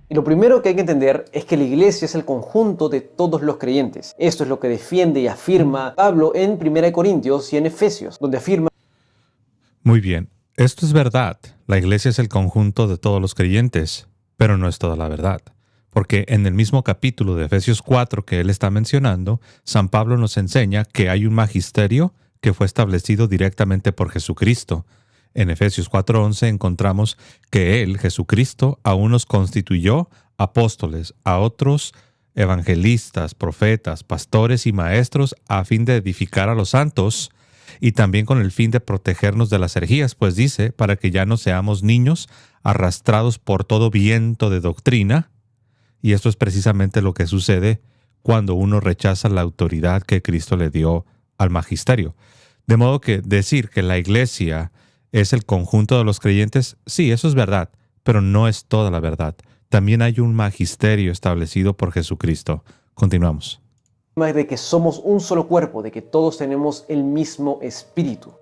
Y lo primero que hay que entender es que la iglesia es el conjunto de todos los creyentes. Esto es lo que defiende y afirma Pablo en 1 Corintios y en Efesios, donde afirma: Muy bien, esto es verdad. La iglesia es el conjunto de todos los creyentes, pero no es toda la verdad. Porque en el mismo capítulo de Efesios 4 que él está mencionando, San Pablo nos enseña que hay un magisterio que fue establecido directamente por Jesucristo. En Efesios 4:11 encontramos que Él, Jesucristo, a unos constituyó apóstoles, a otros evangelistas, profetas, pastores y maestros a fin de edificar a los santos y también con el fin de protegernos de las herejías, pues dice, para que ya no seamos niños arrastrados por todo viento de doctrina. Y esto es precisamente lo que sucede cuando uno rechaza la autoridad que Cristo le dio al magisterio. De modo que decir que la iglesia es el conjunto de los creyentes, sí, eso es verdad, pero no es toda la verdad. También hay un magisterio establecido por Jesucristo. Continuamos. de que somos un solo cuerpo, de que todos tenemos el mismo espíritu.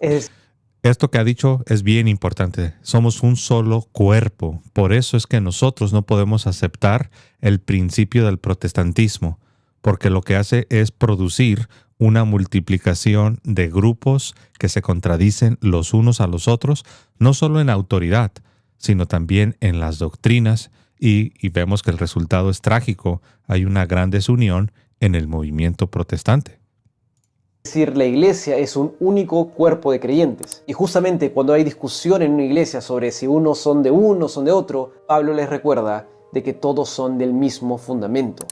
Esto que ha dicho es bien importante. Somos un solo cuerpo. Por eso es que nosotros no podemos aceptar el principio del protestantismo, porque lo que hace es producir una multiplicación de grupos que se contradicen los unos a los otros, no solo en autoridad, sino también en las doctrinas, y vemos que el resultado es trágico. Hay una gran desunión en el movimiento protestante. Es decir, la iglesia es un único cuerpo de creyentes. Y justamente cuando hay discusión en una iglesia sobre si unos son de uno o son de otro, Pablo les recuerda de que todos son del mismo fundamento.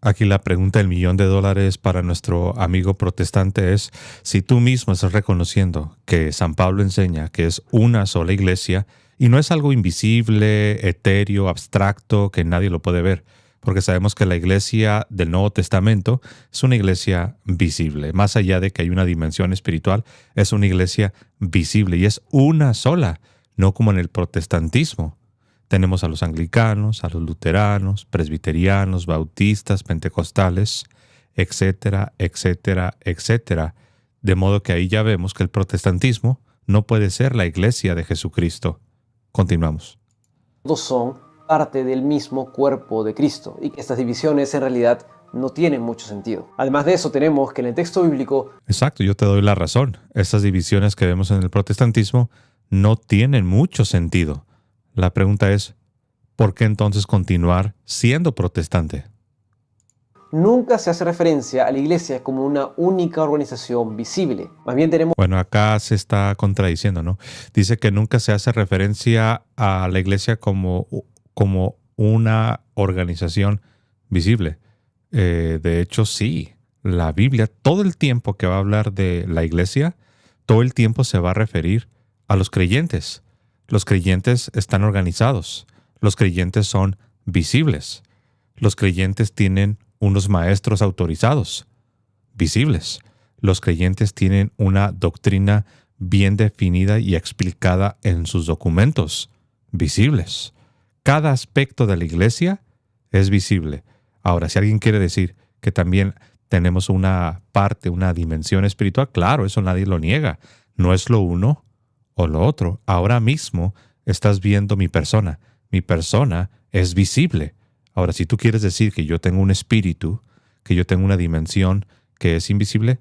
Aquí la pregunta del $1.000.000 para nuestro amigo protestante es, si tú mismo estás reconociendo que San Pablo enseña que es una sola iglesia y no es algo invisible, etéreo, abstracto, que nadie lo puede ver, porque sabemos que la iglesia del Nuevo Testamento es una iglesia visible, más allá de que hay una dimensión espiritual, es una iglesia visible y es una sola, no como en el protestantismo. Tenemos a los anglicanos, a los luteranos, presbiterianos, bautistas, pentecostales, etcétera, etcétera, etcétera. De modo que ahí ya vemos que el protestantismo no puede ser la iglesia de Jesucristo. Continuamos. Todos son parte del mismo cuerpo de Cristo y que estas divisiones en realidad no tienen mucho sentido. Además de eso, tenemos que en el texto bíblico... Exacto, yo te doy la razón. Estas divisiones que vemos en el protestantismo no tienen mucho sentido. La pregunta es, ¿por qué entonces continuar siendo protestante? Nunca se hace referencia a la iglesia como una única organización visible. Más bien tenemos... Bueno, acá se está contradiciendo, ¿no? Dice que nunca se hace referencia a la iglesia como una organización visible. De hecho, sí. La Biblia, todo el tiempo que va a hablar de la iglesia, todo el tiempo se va a referir a los creyentes. Los creyentes están organizados. Los creyentes son visibles. Los creyentes tienen unos maestros autorizados, visibles. Los creyentes tienen una doctrina bien definida y explicada en sus documentos, visibles. Cada aspecto de la iglesia es visible. Ahora, si alguien quiere decir que también tenemos una parte, una dimensión espiritual, claro, eso nadie lo niega. No es lo uno o lo otro. Ahora mismo estás viendo mi persona. Mi persona es visible. Ahora, si tú quieres decir que yo tengo un espíritu, que yo tengo una dimensión que es invisible,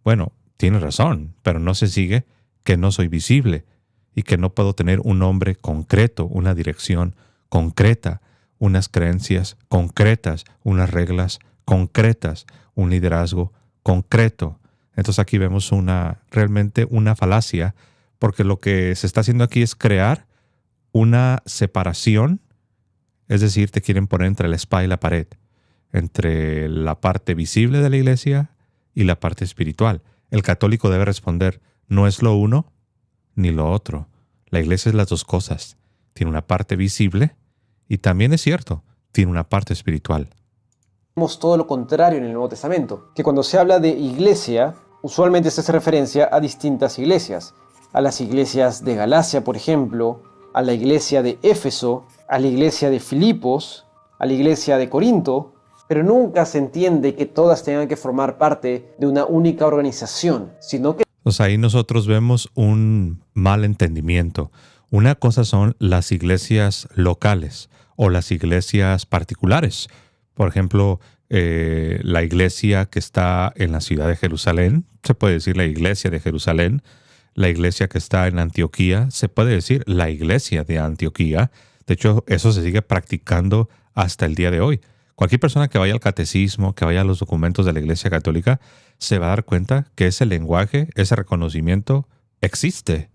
bueno, tienes razón, pero no se sigue que no soy visible y que no puedo tener un nombre concreto, una dirección concreta, unas creencias concretas, unas reglas concretas, un liderazgo concreto. Entonces aquí vemos realmente una falacia, porque lo que se está haciendo aquí es crear una separación, es decir, te quieren poner entre la espada y la pared, entre la parte visible de la iglesia y la parte espiritual. El católico debe responder, no es lo uno ni lo otro. La iglesia es las dos cosas. Tiene una parte visible y también es cierto, tiene una parte espiritual. Vemos todo lo contrario en el Nuevo Testamento, que cuando se habla de iglesia, usualmente se hace referencia a distintas iglesias. A las iglesias de Galacia, por ejemplo, a la iglesia de Éfeso, a la iglesia de Filipos, a la iglesia de Corinto, pero nunca se entiende que todas tengan que formar parte de una única organización, sino que... Pues ahí nosotros vemos un mal entendimiento. Una cosa son las iglesias locales, o las iglesias particulares. Por ejemplo, la iglesia que está en la ciudad de Jerusalén, se puede decir la iglesia de Jerusalén. La iglesia que está en Antioquía, se puede decir la iglesia de Antioquía. De hecho, eso se sigue practicando hasta el día de hoy. Cualquier persona que vaya al catecismo, que vaya a los documentos de la Iglesia Católica, se va a dar cuenta que ese lenguaje, ese reconocimiento existe.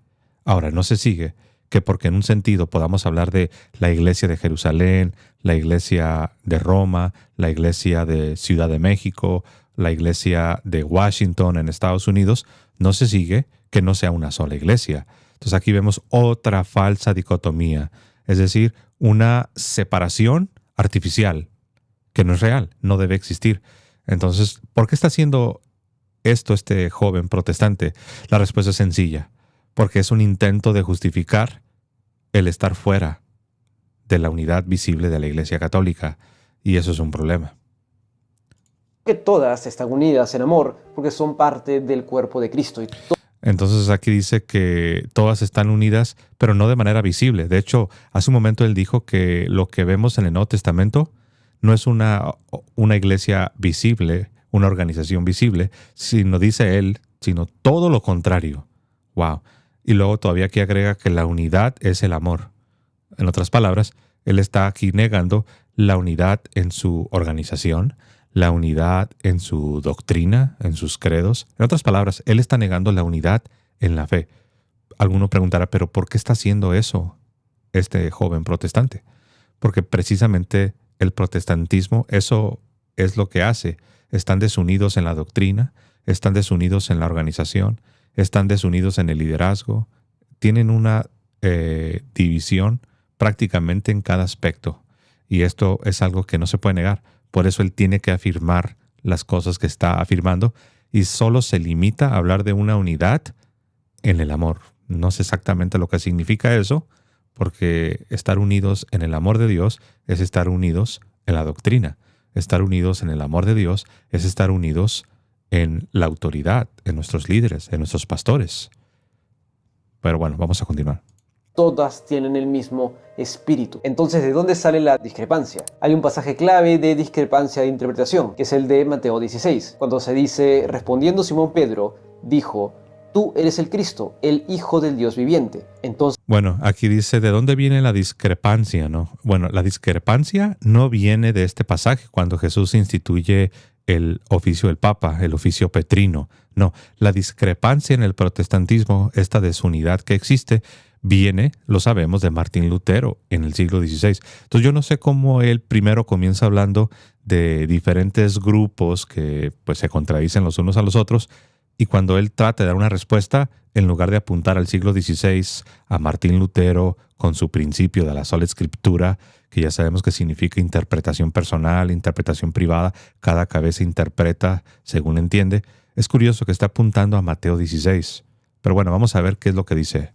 Ahora, no se sigue que porque en un sentido podamos hablar de la iglesia de Jerusalén, la iglesia de Roma, la iglesia de Ciudad de México, la iglesia de Washington en Estados Unidos, no se sigue que no sea una sola iglesia. Entonces aquí vemos otra falsa dicotomía, es decir, una separación artificial que no es real, no debe existir. Entonces, ¿por qué está haciendo esto este joven protestante? La respuesta es sencilla, porque es un intento de justificar el estar fuera de la unidad visible de la Iglesia Católica, y eso es un problema. Que todas están unidas en amor porque son parte del cuerpo de Cristo. Entonces aquí dice que todas están unidas, pero no de manera visible. De hecho, hace un momento él dijo que lo que vemos en el Nuevo Testamento no es una iglesia visible, una organización visible, sino, dice él, sino todo lo contrario. Wow. Y luego todavía aquí agrega que la unidad es el amor. En otras palabras, él está aquí negando la unidad en su organización, la unidad en su doctrina, en sus credos. En otras palabras, él está negando la unidad en la fe. Alguno preguntará, ¿pero por qué está haciendo eso este joven protestante? Porque precisamente el protestantismo, eso es lo que hace. Están desunidos en la doctrina, están desunidos en la organización, están desunidos en el liderazgo, tienen una división prácticamente en cada aspecto. Y esto es algo que no se puede negar. Por eso él tiene que afirmar las cosas que está afirmando y solo se limita a hablar de una unidad en el amor. No sé exactamente lo que significa eso, porque estar unidos en el amor de Dios es estar unidos en la doctrina. Estar unidos en el amor de Dios es estar unidos en la autoridad, en nuestros líderes, en nuestros pastores. Pero bueno, vamos a continuar. Todas tienen el mismo espíritu. Entonces, ¿de dónde sale la discrepancia? Hay un pasaje clave de discrepancia de interpretación, que es el de Mateo 16, cuando se dice, respondiendo Simón Pedro, dijo, tú eres el Cristo, el Hijo del Dios viviente. Entonces, bueno, aquí dice, ¿de dónde viene la discrepancia, no? Bueno, la discrepancia no viene de este pasaje, cuando Jesús instituye el oficio del Papa, el oficio petrino. No, la discrepancia en el protestantismo, esta desunidad que existe, viene, lo sabemos, de Martín Lutero en el siglo XVI. Entonces yo no sé cómo él primero comienza hablando de diferentes grupos que pues se contradicen los unos a los otros, y cuando él trata de dar una respuesta, en lugar de apuntar al siglo XVI, a Martín Lutero con su principio de la sola escritura, que ya sabemos que significa interpretación personal, interpretación privada, cada cabeza interpreta según entiende, es curioso que está apuntando a Mateo 16. Pero bueno, vamos a ver qué es lo que dice.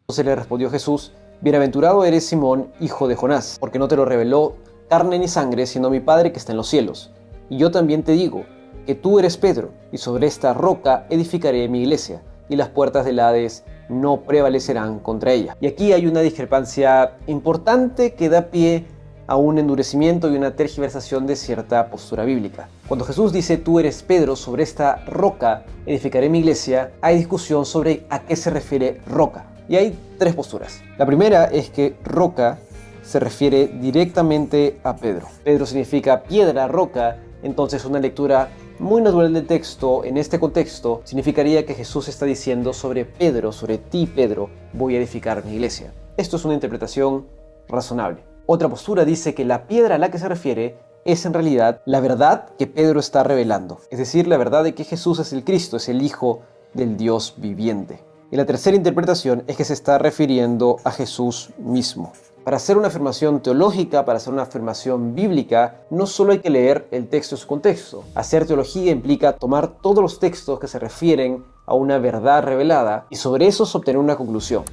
Entonces le respondió Jesús, bienaventurado eres Simón, hijo de Jonás, porque no te lo reveló carne ni sangre, sino mi Padre que está en los cielos. Y yo también te digo, que tú eres Pedro, y sobre esta roca edificaré mi iglesia, y las puertas del Hades no prevalecerán contra ella. Y aquí hay una discrepancia importante que da pie a un endurecimiento y una tergiversación de cierta postura bíblica. Cuando Jesús dice, tú eres Pedro, sobre esta roca edificaré mi iglesia, hay discusión sobre a qué se refiere roca. Y hay tres posturas. La primera es que roca se refiere directamente a Pedro. Pedro significa piedra, roca, entonces una lectura muy natural del texto en este contexto significaría que Jesús está diciendo sobre Pedro, sobre ti Pedro, voy a edificar mi iglesia. Esto es una interpretación razonable. Otra postura dice que la piedra a la que se refiere es en realidad la verdad que Pedro está revelando, es decir, la verdad de que Jesús es el Cristo, es el Hijo del Dios viviente. Y la tercera interpretación es que se está refiriendo a Jesús mismo. Para hacer una afirmación teológica, para hacer una afirmación bíblica, no solo hay que leer el texto en su contexto. Hacer teología implica tomar todos los textos que se refieren a una verdad revelada y sobre esos obtener una conclusión.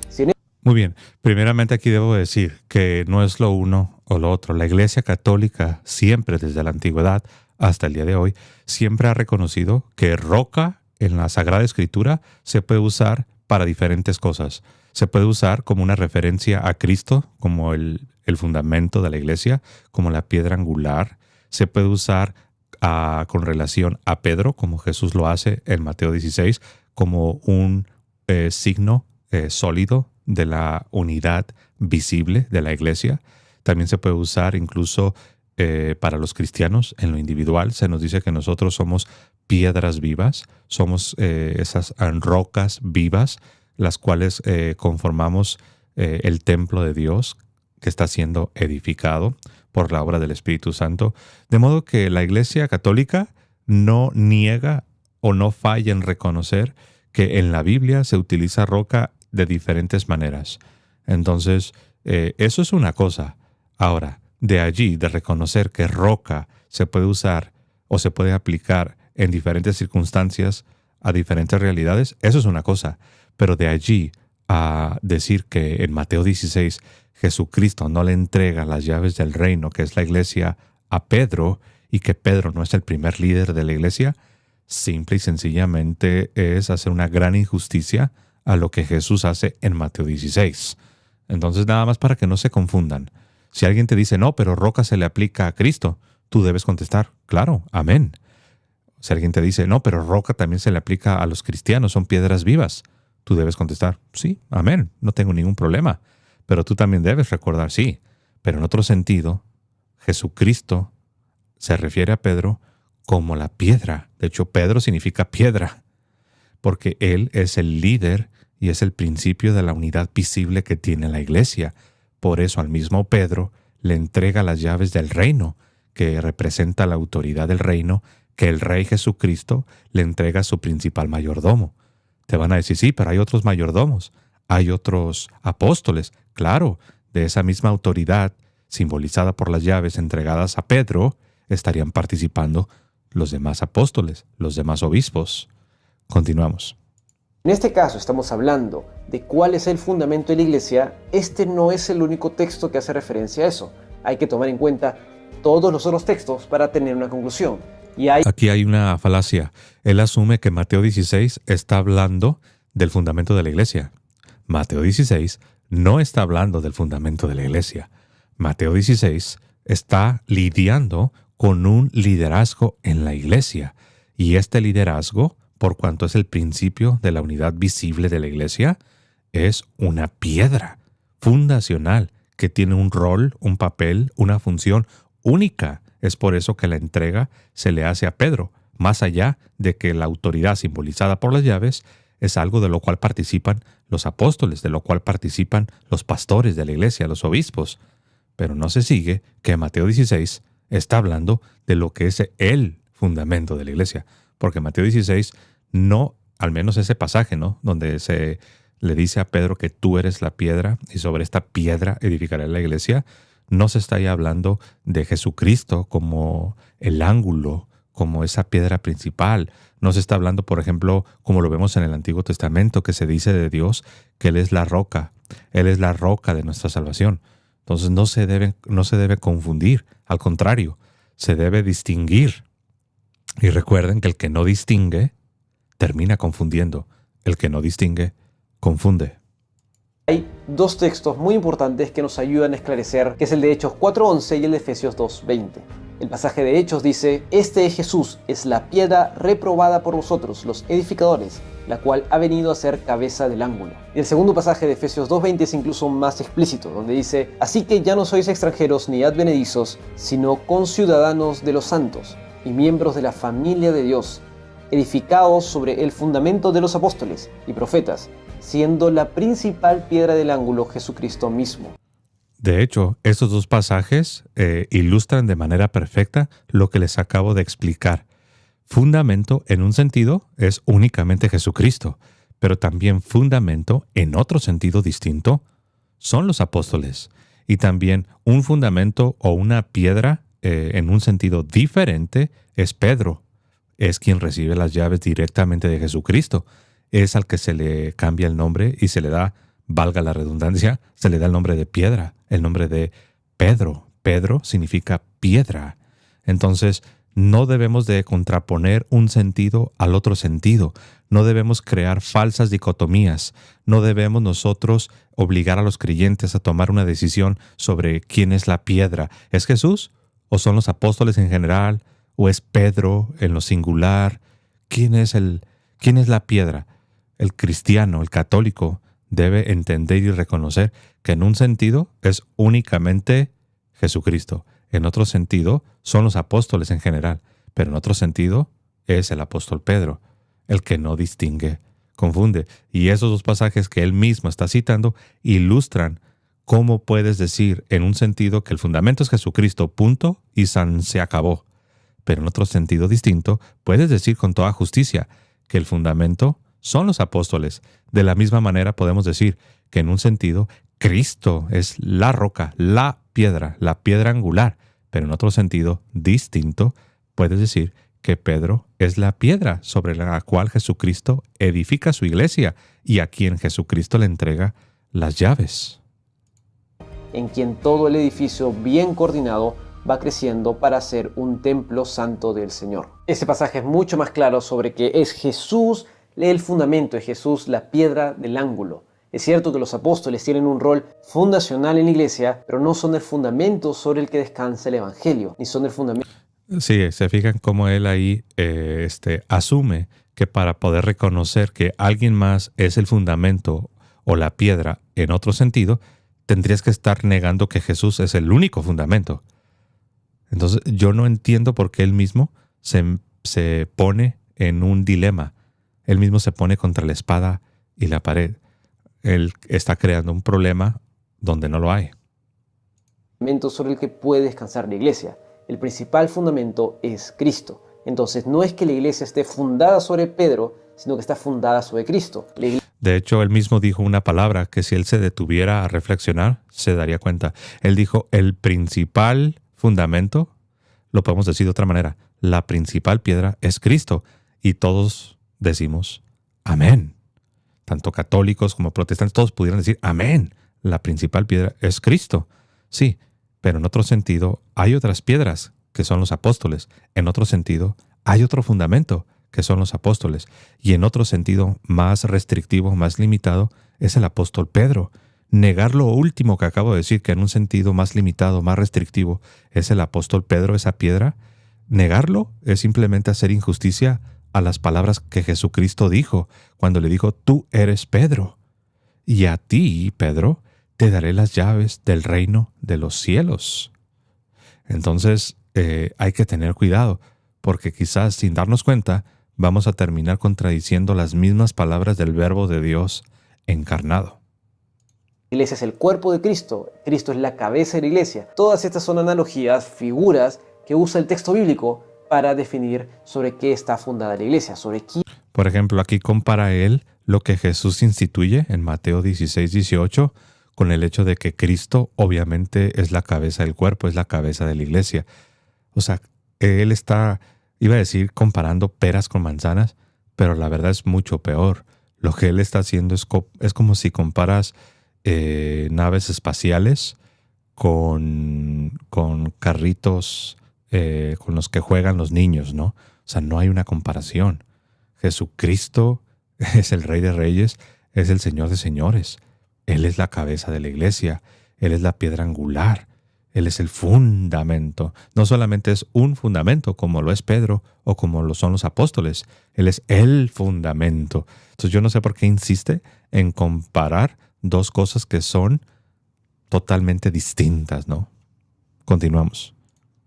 Muy bien, primeramente aquí debo decir que no es lo uno o lo otro. La Iglesia Católica siempre, desde la antigüedad hasta el día de hoy, siempre ha reconocido que roca en la Sagrada Escritura se puede usar para diferentes cosas. Se puede usar como una referencia a Cristo, como el fundamento de la iglesia, como la piedra angular. Se puede usar con relación a Pedro, como Jesús lo hace en Mateo 16, como un signo sólido de la unidad visible de la iglesia. También se puede usar incluso para los cristianos en lo individual. Se nos dice que nosotros somos piedras vivas, somos esas rocas vivas, las cuales conformamos el templo de Dios que está siendo edificado por la obra del Espíritu Santo. De modo que la Iglesia Católica no niega o no falla en reconocer que en la Biblia se utiliza roca de diferentes maneras. Entonces, eso es una cosa. Ahora, de allí, de reconocer que roca se puede usar o se puede aplicar en diferentes circunstancias a diferentes realidades, eso es una cosa. Pero de allí a decir que en Mateo 16 Jesucristo no le entrega las llaves del reino, que es la iglesia, a Pedro, y que Pedro no es el primer líder de la iglesia, simple y sencillamente es hacer una gran injusticia a lo que Jesús hace en Mateo 16. Entonces, nada más para que no se confundan. Si alguien te dice, no, pero roca se le aplica a Cristo, tú debes contestar, claro, amén. Si alguien te dice, no, pero roca también se le aplica a los cristianos, son piedras vivas, tú debes contestar, sí, amén, no tengo ningún problema. Pero tú también debes recordar, sí, pero en otro sentido, Jesucristo se refiere a Pedro como la piedra. De hecho, Pedro significa piedra, porque él es el líder y es el principio de la unidad visible que tiene la iglesia. Por eso al mismo Pedro le entrega las llaves del reino, que representa la autoridad del reino, que el Rey Jesucristo le entrega a su principal mayordomo. Te van a decir, sí, pero hay otros mayordomos, hay otros apóstoles. Claro, de esa misma autoridad, simbolizada por las llaves entregadas a Pedro, estarían participando los demás apóstoles, los demás obispos. Continuamos. En este caso estamos hablando de cuál es el fundamento de la iglesia. Este no es el único texto que hace referencia a eso. Hay que tomar en cuenta todos los otros textos para tener una conclusión. Aquí hay una falacia. Él asume que Mateo 16 está hablando del fundamento de la iglesia. Mateo 16 no está hablando del fundamento de la iglesia. Mateo 16 está lidiando con un liderazgo en la iglesia. Y este liderazgo, por cuanto es el principio de la unidad visible de la iglesia, es una piedra fundacional que tiene un rol, un papel, una función única. Es por eso que la entrega se le hace a Pedro, más allá de que la autoridad simbolizada por las llaves es algo de lo cual participan los apóstoles, de lo cual participan los pastores de la iglesia, los obispos. Pero no se sigue que Mateo 16 está hablando de lo que es el fundamento de la iglesia, porque Mateo 16 no, al menos ese pasaje, ¿no?, donde se le dice a Pedro que tú eres la piedra y sobre esta piedra edificaré la iglesia, no se está ahí hablando de Jesucristo como el ángulo, como esa piedra principal. No se está hablando, por ejemplo, como lo vemos en el Antiguo Testamento, que se dice de Dios que Él es la roca. Él es la roca de nuestra salvación. Entonces no se debe confundir. Al contrario, se debe distinguir. Y recuerden que el que no distingue termina confundiendo. El que no distingue confunde. Hay dos textos muy importantes que nos ayudan a esclarecer, que es el de Hechos 4:11 y el de Efesios 2:20. El pasaje de Hechos dice, «Este es Jesús, es la piedra reprobada por vosotros, los edificadores, la cual ha venido a ser cabeza del ángulo». Y el segundo pasaje de Efesios 2:20 es incluso más explícito, donde dice, «Así que ya no sois extranjeros ni advenedizos, sino conciudadanos de los santos y miembros de la familia de Dios, edificados sobre el fundamento de los apóstoles y profetas, siendo la principal piedra del ángulo Jesucristo mismo». De hecho, estos dos pasajes ilustran de manera perfecta lo que les acabo de explicar. Fundamento, en un sentido, es únicamente Jesucristo, pero también fundamento, en otro sentido distinto, son los apóstoles. Y también un fundamento o una piedra, en un sentido diferente, es Pedro. Es quien recibe las llaves directamente de Jesucristo. Es al que se le cambia el nombre y se le da, valga la redundancia, se le da el nombre de piedra, el nombre de Pedro. Pedro significa piedra. Entonces, No debemos de contraponer un sentido al otro sentido. No debemos crear falsas dicotomías. No debemos nosotros obligar a los creyentes a tomar una decisión sobre quién es la piedra. ¿Es Jesús? ¿O son los apóstoles en general? ¿O es Pedro en lo singular? ¿Quién es la piedra? El cristiano, el católico, debe entender y reconocer que en un sentido es únicamente Jesucristo. En otro sentido son los apóstoles en general, pero en otro sentido es el apóstol Pedro, el que no distingue, confunde. Y esos dos pasajes que él mismo está citando ilustran cómo puedes decir en un sentido que el fundamento es Jesucristo, punto, y se acabó. Pero en otro sentido distinto, puedes decir con toda justicia que el fundamento son los apóstoles. De la misma manera podemos decir que en un sentido Cristo es la roca, la piedra angular. Pero en otro sentido distinto, puedes decir que Pedro es la piedra sobre la cual Jesucristo edifica su iglesia y a quien Jesucristo le entrega las llaves. En quien todo el edificio bien coordinado va creciendo para ser un templo santo del Señor. Este pasaje es mucho más claro sobre que es Jesús el fundamento, es Jesús la piedra del ángulo. Es cierto que los apóstoles tienen un rol fundacional en la iglesia, pero no son el fundamento sobre el que descansa el evangelio, ni son el fundamento. Sí, se fijan cómo él ahí asume que para poder reconocer que alguien más es el fundamento o la piedra en otro sentido, tendrías que estar negando que Jesús es el único fundamento. Entonces yo no entiendo por qué él mismo se pone en un dilema. Él mismo se pone contra la espada y la pared. Él está creando un problema donde no lo hay. Fundamento sobre el que puede descansar la iglesia. El principal fundamento es Cristo. Entonces no es que la iglesia esté fundada sobre Pedro, sino que está fundada sobre Cristo. De hecho, él mismo dijo una palabra que si él se detuviera a reflexionar, se daría cuenta. Él dijo, el principal fundamento, lo podemos decir de otra manera, la principal piedra es Cristo. Y todos decimos, amén. Tanto católicos como protestantes, todos pudieran decir, amén. La principal piedra es Cristo. Sí, pero en otro sentido hay otras piedras que son los apóstoles. En otro sentido hay otro fundamento que son los apóstoles. Y en otro sentido más restrictivo, más limitado, es el apóstol Pedro. Negar lo último que acabo de decir, que en un sentido más limitado, más restrictivo, es el apóstol Pedro, esa piedra, negarlo es simplemente hacer injusticia a las palabras que Jesucristo dijo cuando le dijo, tú eres Pedro, y a ti, Pedro, te daré las llaves del reino de los cielos. Entonces, hay que tener cuidado, porque quizás sin darnos cuenta, vamos a terminar contradiciendo las mismas palabras del Verbo de Dios encarnado. La iglesia es el cuerpo de Cristo. Cristo es la cabeza de la iglesia. Todas estas son analogías, figuras que usa el texto bíblico para definir sobre qué está fundada la iglesia, sobre quién. Por ejemplo, aquí compara él lo que Jesús instituye en Mateo 16-18 con el hecho de que Cristo obviamente es la cabeza del cuerpo, es la cabeza de la iglesia. O sea, él está, iba a decir, comparando peras con manzanas, pero la verdad es mucho peor. Lo que él está haciendo es como si comparas naves espaciales con carritos con los que juegan los niños, ¿no? O sea, no hay una comparación. Jesucristo es el Rey de Reyes, es el Señor de Señores. Él es la cabeza de la iglesia, Él es la piedra angular, Él es el fundamento. No solamente es un fundamento como lo es Pedro o como lo son los apóstoles, Él es el fundamento. Entonces yo no sé por qué insiste en comparar dos cosas que son totalmente distintas, ¿no? Continuamos.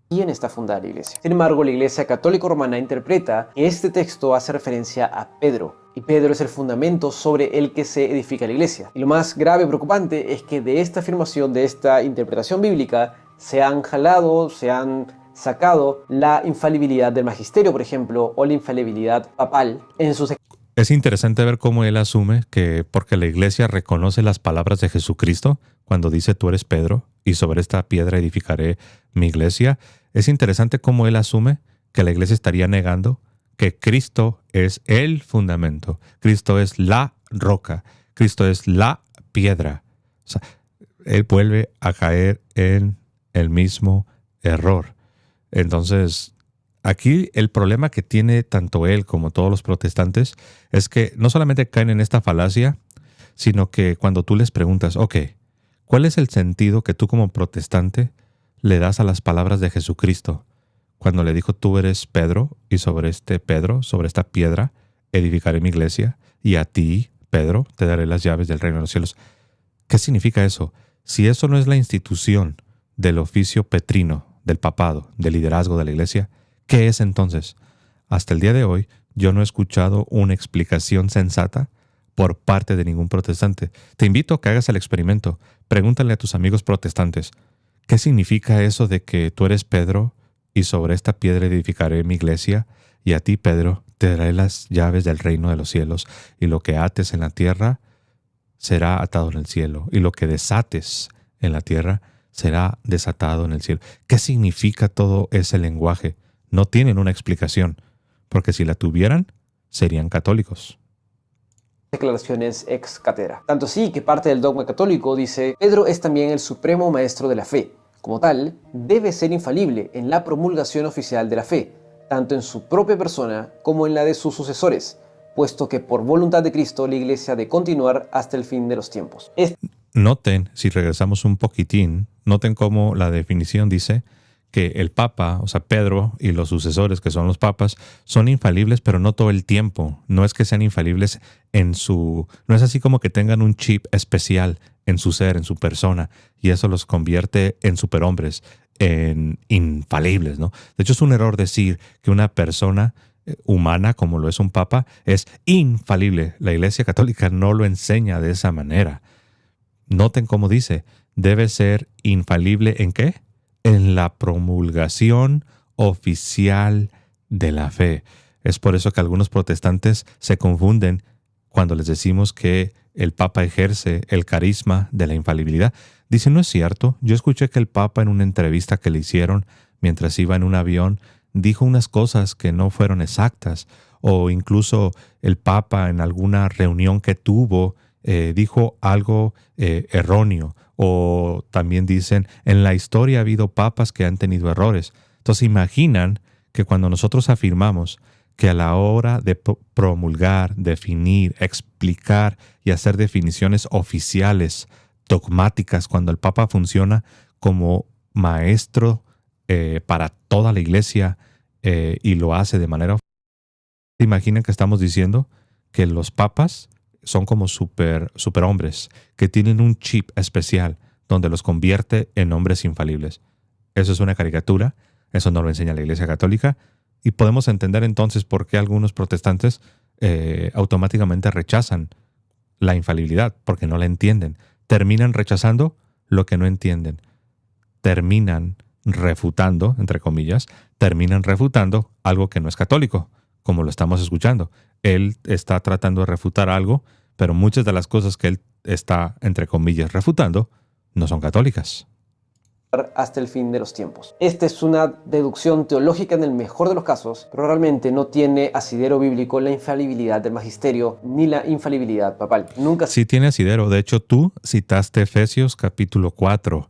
¿Quién está fundada la iglesia? Sin embargo, la Iglesia Católica Romana interpreta que este texto hace referencia a Pedro, y Pedro es el fundamento sobre el que se edifica la iglesia. Y lo más grave y preocupante es que de esta afirmación, de esta interpretación bíblica, se han sacado la infalibilidad del magisterio, por ejemplo, o la infalibilidad papal en sus... Es interesante ver cómo él asume que porque la iglesia reconoce las palabras de Jesucristo cuando dice tú eres Pedro y sobre esta piedra edificaré mi iglesia, es interesante cómo él asume que la iglesia estaría negando que Cristo es el fundamento, Cristo es la roca, Cristo es la piedra. O sea, él vuelve a caer en el mismo error. Entonces, Aquí el problema que tiene tanto él como todos los protestantes es que no solamente caen en esta falacia, sino que cuando tú les preguntas, ok, ¿cuál es el sentido que tú como protestante le das a las palabras de Jesucristo? Cuando le dijo, tú eres Pedro, y sobre este Pedro, sobre esta piedra, edificaré mi iglesia, y a ti, Pedro, te daré las llaves del reino de los cielos. ¿Qué significa eso? Si eso no es la institución del oficio petrino, del papado, del liderazgo de la iglesia, ¿qué es entonces? Hasta el día de hoy, yo no he escuchado una explicación sensata por parte de ningún protestante. Te invito a que hagas el experimento. Pregúntale a tus amigos protestantes, ¿qué significa eso de que tú eres Pedro y sobre esta piedra edificaré mi iglesia y a ti, Pedro, te daré las llaves del reino de los cielos y lo que ates en la tierra será atado en el cielo y lo que desates en la tierra será desatado en el cielo? ¿Qué significa todo ese lenguaje? No tienen una explicación, porque si la tuvieran, serían católicos. Declaraciones ex cátedra. Tanto así que parte del dogma católico dice, Pedro es también el supremo maestro de la fe. Como tal, debe ser infalible en la promulgación oficial de la fe, tanto en su propia persona como en la de sus sucesores, puesto que por voluntad de Cristo la Iglesia ha de continuar hasta el fin de los tiempos. Noten, si regresamos un poquitín, noten cómo la definición dice que el Papa, o sea, Pedro y los sucesores, que son los papas, son infalibles, pero no todo el tiempo. No es que sean infalibles no es así como que tengan un chip especial en su ser, en su persona, y eso los convierte en superhombres, en infalibles, ¿no? De hecho, es un error decir que una persona humana, como lo es un papa, es infalible. La Iglesia Católica no lo enseña de esa manera. Noten cómo dice, debe ser infalible ¿en qué? En la promulgación oficial de la fe. Es por eso que algunos protestantes se confunden cuando les decimos que el Papa ejerce el carisma de la infalibilidad. Dicen, no es cierto. Yo escuché que el Papa en una entrevista que le hicieron mientras iba en un avión dijo unas cosas que no fueron exactas. O incluso el Papa en alguna reunión que tuvo dijo algo erróneo. O también dicen, en la historia ha habido papas que han tenido errores. Entonces imaginan que cuando nosotros afirmamos que a la hora de promulgar, definir, explicar y hacer definiciones oficiales, dogmáticas, cuando el Papa funciona como maestro para toda la iglesia y lo hace de manera oficial, imaginen que estamos diciendo que los papas son como superhombres que tienen un chip especial donde los convierte en hombres infalibles. Eso es una caricatura, eso no lo enseña la Iglesia Católica, y podemos entender entonces por qué algunos protestantes automáticamente rechazan la infalibilidad, porque no la entienden. Terminan rechazando lo que no entienden. Terminan refutando, entre comillas, algo que no es católico, como lo estamos escuchando. Él está tratando de refutar algo, pero muchas de las cosas que él está, entre comillas, refutando, no son católicas. Hasta el fin de los tiempos. Esta es una deducción teológica en el mejor de los casos, pero realmente no tiene asidero bíblico la infalibilidad del magisterio ni la infalibilidad papal. Sí tiene asidero. De hecho, tú citaste Efesios capítulo 4,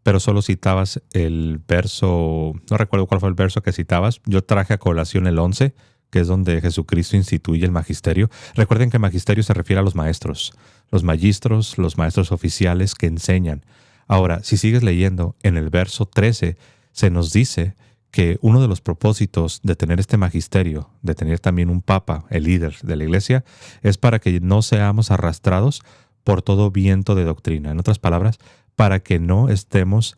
pero solo citabas el verso, no recuerdo cuál fue el verso que citabas. Yo traje a colación el 11, que es donde Jesucristo instituye el magisterio. Recuerden que magisterio se refiere a los maestros, los magistros, los maestros oficiales que enseñan. Ahora, si sigues leyendo, en el verso 13 se nos dice que uno de los propósitos de tener este magisterio, de tener también un papa, el líder de la iglesia, es para que no seamos arrastrados por todo viento de doctrina. En otras palabras, para que no estemos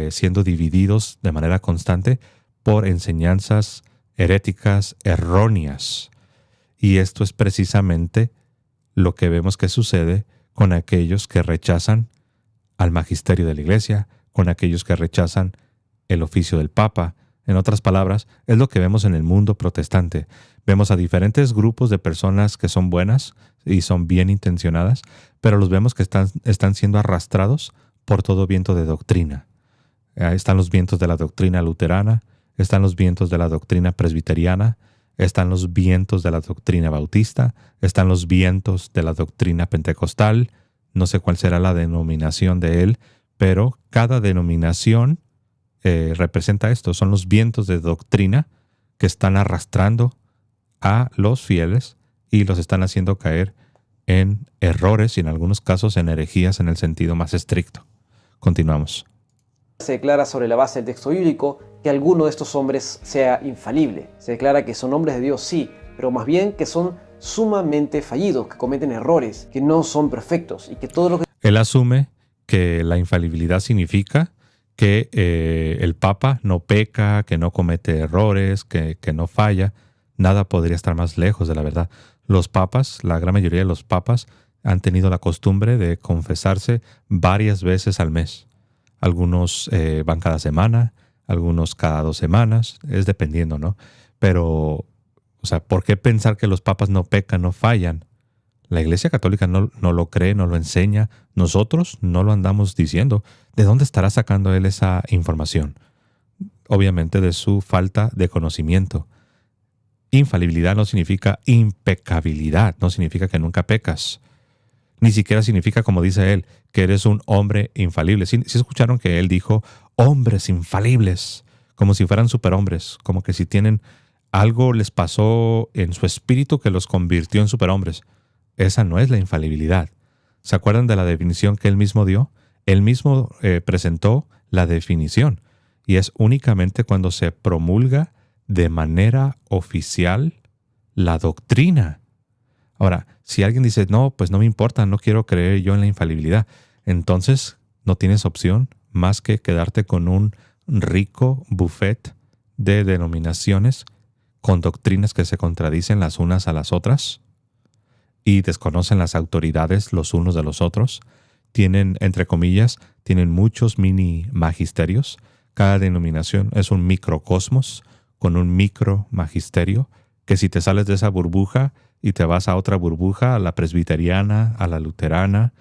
siendo divididos de manera constante por enseñanzas heréticas erróneas. Y esto es precisamente lo que vemos que sucede con aquellos que rechazan al magisterio de la iglesia, con aquellos que rechazan el oficio del Papa. En otras palabras, es lo que vemos en el mundo protestante. Vemos a diferentes grupos de personas que son buenas y son bien intencionadas, pero los vemos que están siendo arrastrados por todo viento de doctrina. Están los vientos de la doctrina luterana, están los vientos de la doctrina presbiteriana, están los vientos de la doctrina bautista, están los vientos de la doctrina pentecostal. No sé cuál será la denominación de él, pero cada denominación representa esto. Son los vientos de doctrina que están arrastrando a los fieles y los están haciendo caer en errores y en algunos casos en herejías en el sentido más estricto. Continuamos. Se declara sobre la base del texto bíblico que alguno de estos hombres sea infalible. Se declara que son hombres de Dios, sí, pero más bien que son sumamente fallidos, que cometen errores, que no son perfectos y que todo lo que... Él asume que la infalibilidad significa que el Papa no peca, que no comete errores, que no falla. Nada podría estar más lejos de la verdad. Los papas, la gran mayoría de los papas, han tenido la costumbre de confesarse varias veces al mes. Algunos van cada semana, algunos cada 2 semanas, es dependiendo, ¿no? Pero, o sea, ¿por qué pensar que los papas no pecan, no fallan? La Iglesia Católica no lo cree, no lo enseña. Nosotros no lo andamos diciendo. ¿De dónde estará sacando él esa información? Obviamente de su falta de conocimiento. Infalibilidad no significa impecabilidad, no significa que nunca pecas. Ni siquiera significa, como dice él, que eres un hombre infalible. ¿Sí escucharon que él dijo hombres infalibles? Como si fueran superhombres, como que si tienen algo les pasó en su espíritu que los convirtió en superhombres. Esa no es la infalibilidad. ¿Se acuerdan de la definición que él mismo dio? Él mismo presentó la definición y es únicamente cuando se promulga de manera oficial la doctrina. Ahora, si alguien dice, no, pues no me importa, no quiero creer yo en la infalibilidad, entonces no tienes opción más que quedarte con un rico buffet de denominaciones con doctrinas que se contradicen las unas a las otras y desconocen las autoridades los unos de los otros. Tienen, entre comillas, tienen muchos mini magisterios. Cada denominación es un microcosmos con un micro magisterio que si te sales de esa burbuja y te vas a otra burbuja, a la presbiteriana, a la luterana,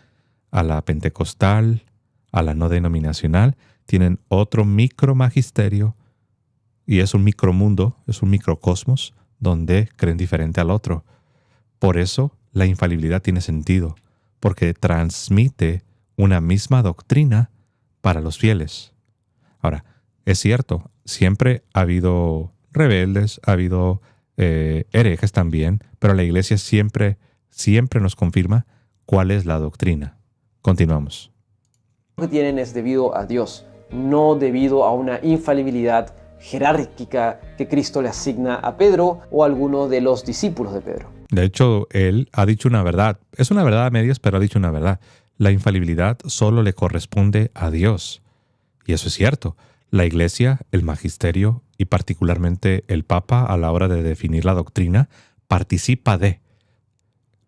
a la pentecostal, a la no denominacional, tienen otro micro magisterio y es un micromundo, es un microcosmos donde creen diferente al otro. Por eso la infalibilidad tiene sentido, porque transmite una misma doctrina para los fieles. Ahora, es cierto, siempre ha habido rebeldes, ha habido herejes también, pero la Iglesia siempre nos confirma cuál es la doctrina. Continuamos. Lo que tienen es debido a Dios, no debido a una infalibilidad jerárquica que Cristo le asigna a Pedro o a alguno de los discípulos de Pedro. De hecho, él ha dicho una verdad. Es una verdad a medias, pero ha dicho una verdad. La infalibilidad solo le corresponde a Dios. Y eso es cierto. La Iglesia, el magisterio y particularmente el Papa a la hora de definir la doctrina participa de.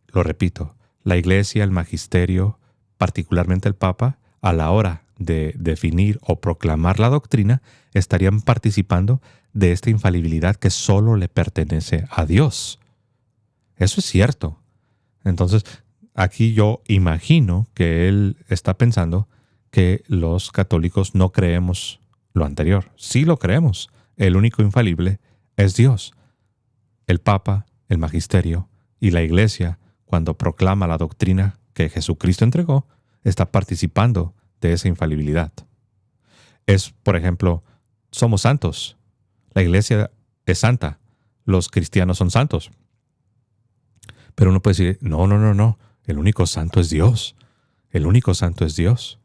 Lo repito, la Iglesia, el magisterio, particularmente el Papa, a la hora de definir o proclamar la doctrina, estarían participando de esta infalibilidad que solo le pertenece a Dios. Eso es cierto. Entonces, aquí yo imagino que él está pensando que los católicos no creemos lo anterior. Sí lo creemos. El único infalible es Dios. El Papa, el magisterio y la Iglesia, cuando proclama la doctrina que Jesucristo entregó, está participando de esa infalibilidad. Es, por ejemplo, somos santos. La Iglesia es santa. Los cristianos son santos. Pero uno puede decir, no. El único santo es Dios. El único santo es Dios.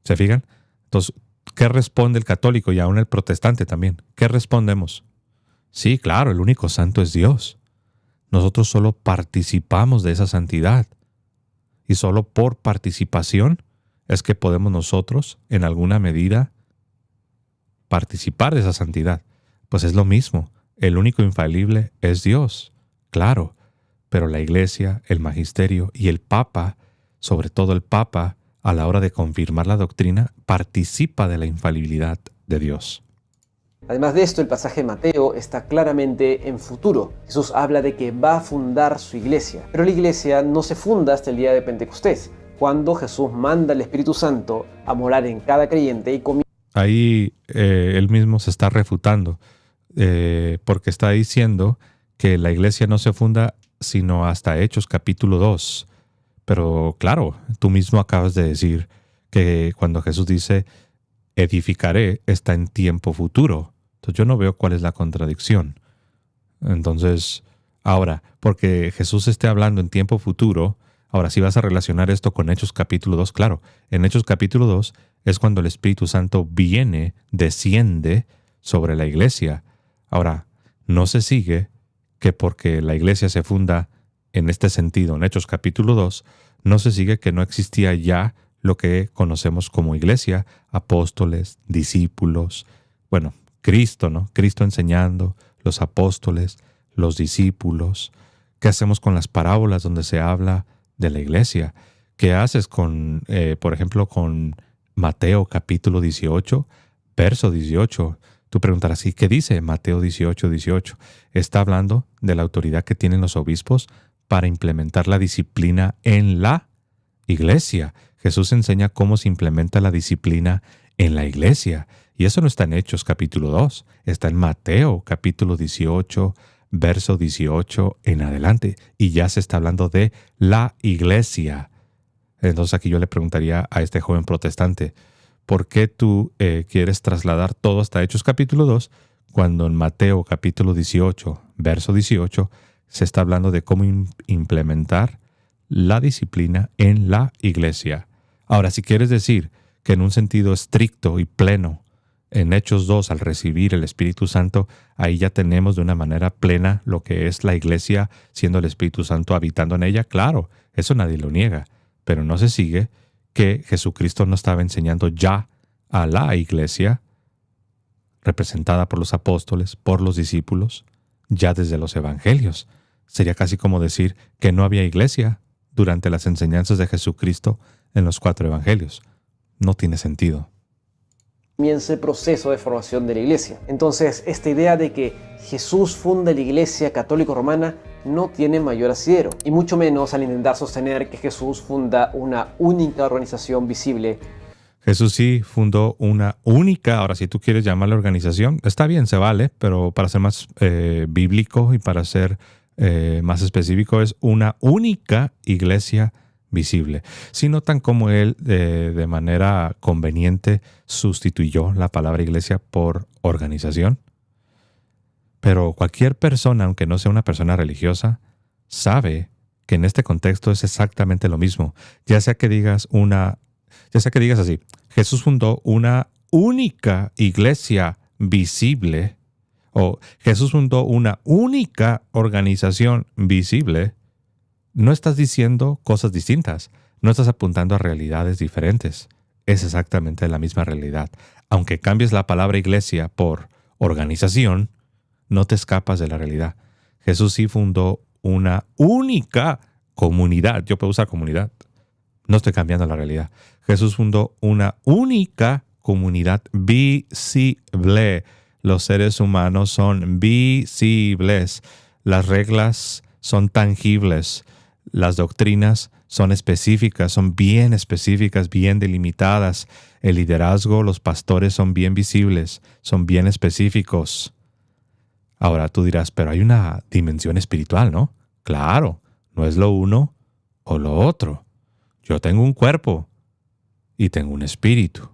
¿Se fijan? Entonces, ¿qué responde el católico y aún el protestante también? ¿Qué respondemos? Sí, claro, el único santo es Dios. Nosotros solo participamos de esa santidad. Y solo por participación es que podemos nosotros, en alguna medida, participar de esa santidad. Pues es lo mismo. El único infalible es Dios. Claro. Pero la Iglesia, el magisterio y el Papa, sobre todo el Papa, a la hora de confirmar la doctrina, participa de la infalibilidad de Dios. Además de esto, el pasaje de Mateo está claramente en futuro. Jesús habla de que va a fundar su iglesia, pero la iglesia no se funda hasta el día de Pentecostés, cuando Jesús manda al Espíritu Santo a morar en cada creyente y comienza. Ahí él mismo se está refutando, porque está diciendo que la iglesia no se funda sino hasta Hechos capítulo 2. Pero claro, tú mismo acabas de decir que cuando Jesús dice edificaré está en tiempo futuro. Entonces yo no veo cuál es la contradicción. Entonces, ahora, porque Jesús esté hablando en tiempo futuro, ahora si vas a relacionar esto con Hechos capítulo 2, claro, en Hechos capítulo 2 es cuando el Espíritu Santo viene, desciende sobre la iglesia. Ahora, no se sigue que porque la iglesia se funda en este sentido, en Hechos capítulo 2, no se sigue que no existía ya lo que conocemos como iglesia, apóstoles, discípulos, bueno, Cristo, ¿no? Cristo enseñando, los apóstoles, los discípulos. ¿Qué hacemos con las parábolas donde se habla de la iglesia? ¿Qué haces con, por ejemplo, con Mateo capítulo 18, verso 18? Tú preguntarás, ¿y qué dice Mateo 18, 18? Está hablando de la autoridad que tienen los obispos para implementar la disciplina en la iglesia. Jesús enseña cómo se implementa la disciplina en la iglesia. Y eso no está en Hechos capítulo 2, está en Mateo capítulo 18, verso 18 en adelante. Y ya se está hablando de la iglesia. Entonces aquí yo le preguntaría a este joven protestante, ¿por qué tú quieres trasladar todo hasta Hechos capítulo 2 cuando en Mateo capítulo 18, verso 18, se está hablando de cómo implementar la disciplina en la iglesia? Ahora, si quieres decir que en un sentido estricto y pleno, en Hechos 2, al recibir el Espíritu Santo, ahí ya tenemos de una manera plena lo que es la iglesia, siendo el Espíritu Santo habitando en ella, claro, eso nadie lo niega, pero no se sigue que Jesucristo no estaba enseñando ya a la iglesia, representada por los apóstoles, por los discípulos, ya desde los evangelios. Sería casi como decir que no había iglesia durante las enseñanzas de Jesucristo en los 4 evangelios. No tiene sentido. Comienza el proceso de formación de la iglesia. Entonces, esta idea de que Jesús funda la iglesia católico-romana no tiene mayor asidero, y mucho menos al intentar sostener que Jesús funda una única organización visible. Jesús sí fundó una única, ahora si tú quieres llamarla organización, está bien, se vale, pero para ser más bíblico y para ser más específico, es una única iglesia visible. Si notan cómo él de manera conveniente sustituyó la palabra iglesia por organización. Pero cualquier persona, aunque no sea una persona religiosa, sabe que en este contexto es exactamente lo mismo. Ya sea que digas así, Jesús fundó una única iglesia visible, o Jesús fundó una única organización visible, no estás diciendo cosas distintas, no estás apuntando a realidades diferentes. Es exactamente la misma realidad. Aunque cambies la palabra iglesia por organización, no te escapas de la realidad. Jesús sí fundó una única comunidad. Yo puedo usar comunidad. No estoy cambiando la realidad. Jesús fundó una única comunidad visible. Los seres humanos son visibles. Las reglas son tangibles. Las doctrinas son específicas, son bien específicas, bien delimitadas. El liderazgo, los pastores son bien visibles, son bien específicos. Ahora tú dirás, pero hay una dimensión espiritual, ¿no? Claro, no es lo uno o lo otro. Yo tengo un cuerpo y tengo un espíritu.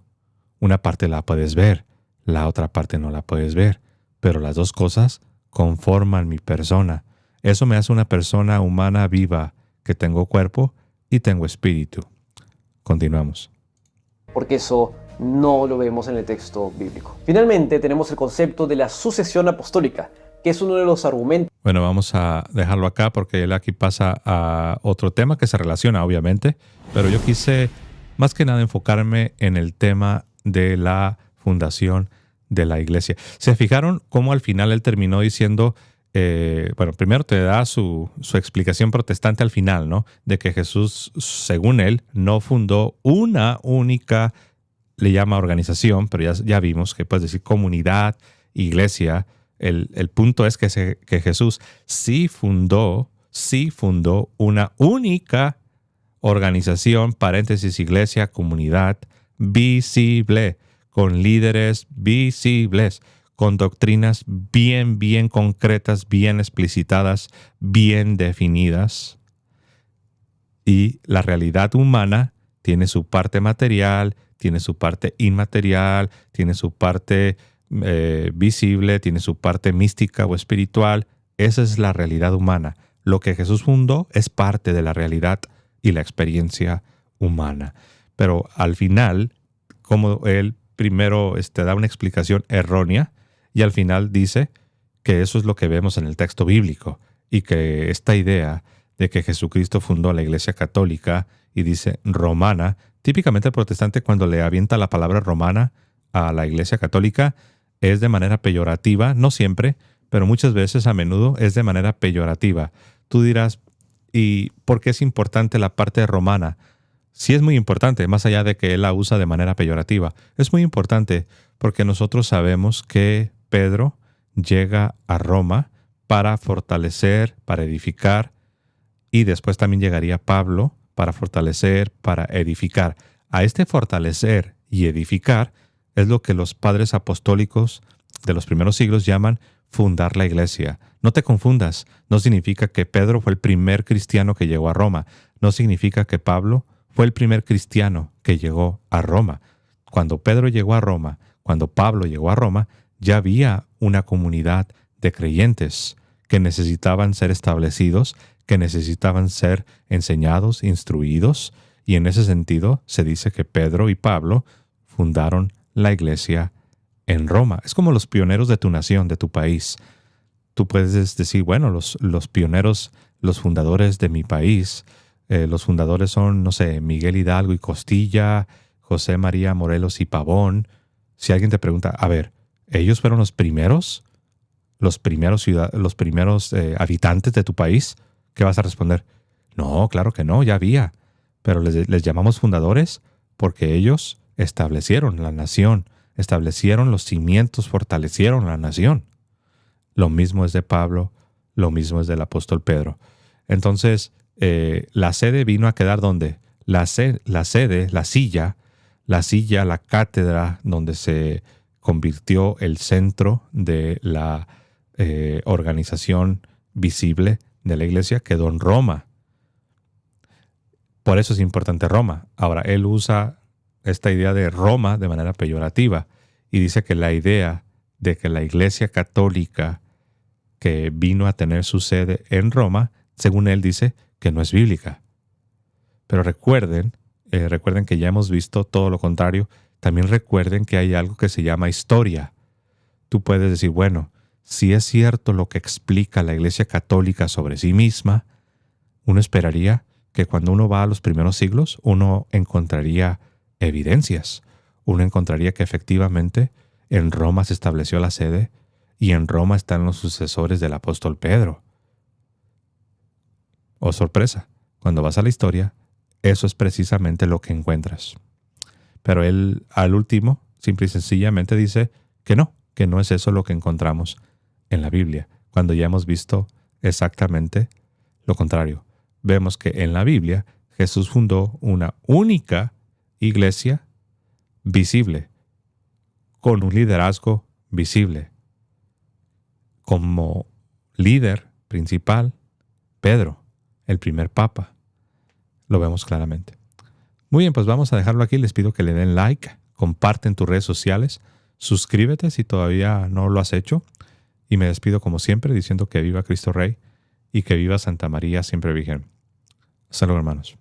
Una parte la puedes ver, la otra parte no la puedes ver, pero las dos cosas conforman mi persona. Eso me hace una persona humana viva, que tengo cuerpo y tengo espíritu. Continuamos. Porque eso no lo vemos en el texto bíblico. Finalmente tenemos el concepto de la sucesión apostólica, que es uno de los argumentos. Bueno, vamos a dejarlo acá porque él aquí pasa a otro tema que se relaciona, obviamente, pero yo quise más que nada enfocarme en el tema de la fundación de la iglesia. ¿Se fijaron cómo al final él terminó diciendo, primero te da su explicación protestante al final, ¿no? De que Jesús, según él, no fundó una única, le llama organización, pero ya vimos que puedes decir comunidad, iglesia. El punto es que Jesús sí fundó una única organización, paréntesis, iglesia, comunidad, visible, con líderes visibles, con doctrinas bien concretas, bien explicitadas, bien definidas. Y la realidad humana tiene su parte material, tiene su parte inmaterial, tiene su parte visible, tiene su parte mística o espiritual. Esa es la realidad humana. Lo que Jesús fundó es parte de la realidad y la experiencia humana. Pero al final, como él primero da una explicación errónea y al final dice que eso es lo que vemos en el texto bíblico y que esta idea de que Jesucristo fundó la Iglesia Católica y dice romana, típicamente el protestante cuando le avienta la palabra romana a la Iglesia Católica es de manera peyorativa, no siempre, pero muchas veces, a menudo, es de manera peyorativa. Tú dirás, ¿y por qué es importante la parte romana? Sí es muy importante, más allá de que él la usa de manera peyorativa. Es muy importante porque nosotros sabemos que Pedro llega a Roma para fortalecer, para edificar, y después también llegaría Pablo para fortalecer, para edificar. A este fortalecer y edificar es lo que los padres apostólicos de los primeros siglos llaman fundar la iglesia. No te confundas, no significa que Pedro fue el primer cristiano que llegó a Roma, no significa que Pablo fue el primer cristiano que llegó a Roma. Cuando Pedro llegó a Roma, cuando Pablo llegó a Roma, ya había una comunidad de creyentes que necesitaban ser establecidos, que necesitaban ser enseñados, instruidos, y en ese sentido se dice que Pedro y Pablo fundaron la iglesia en Roma. Es como los pioneros de tu nación, de tu país. Tú puedes decir, bueno, los pioneros, los fundadores de mi país, los fundadores son, no sé, Miguel Hidalgo y Costilla, José María Morelos y Pavón. Si alguien te pregunta, a ver, ¿ellos fueron los primeros habitantes de tu país? ¿Qué vas a responder? No, claro que no, ya había. Pero les llamamos fundadores porque ellos establecieron la nación, establecieron los cimientos, fortalecieron la nación. Lo mismo es de Pablo, lo mismo es del apóstol Pedro. Entonces, la sede vino a quedar ¿dónde? La sede, la silla, la cátedra donde se convirtió el centro de la organización visible de la iglesia, quedó en Roma. Por eso es importante Roma. Ahora, él usa esta idea de Roma de manera peyorativa y dice que la idea de que la iglesia católica que vino a tener su sede en Roma, según él dice que no es bíblica. Pero recuerden que ya hemos visto todo lo contrario. También recuerden que hay algo que se llama historia. Tú puedes decir, bueno, si es cierto lo que explica la Iglesia Católica sobre sí misma, uno esperaría que cuando uno va a los primeros siglos, uno encontraría evidencias. Uno encontraría que efectivamente en Roma se estableció la sede y en Roma están los sucesores del apóstol Pedro. Oh, sorpresa, cuando vas a la historia, eso es precisamente lo que encuentras. Pero él, al último, simple y sencillamente dice que no es eso lo que encontramos en la Biblia, cuando ya hemos visto exactamente lo contrario. Vemos que en la Biblia Jesús fundó una única iglesia visible, con un liderazgo visible. Como líder principal, Pedro, el primer papa. Lo vemos claramente. Muy bien, pues vamos a dejarlo aquí. Les pido que le den like, comparten tus redes sociales, suscríbete si todavía no lo has hecho. Y me despido como siempre diciendo que viva Cristo Rey y que viva Santa María siempre Virgen. Hasta luego, hermanos.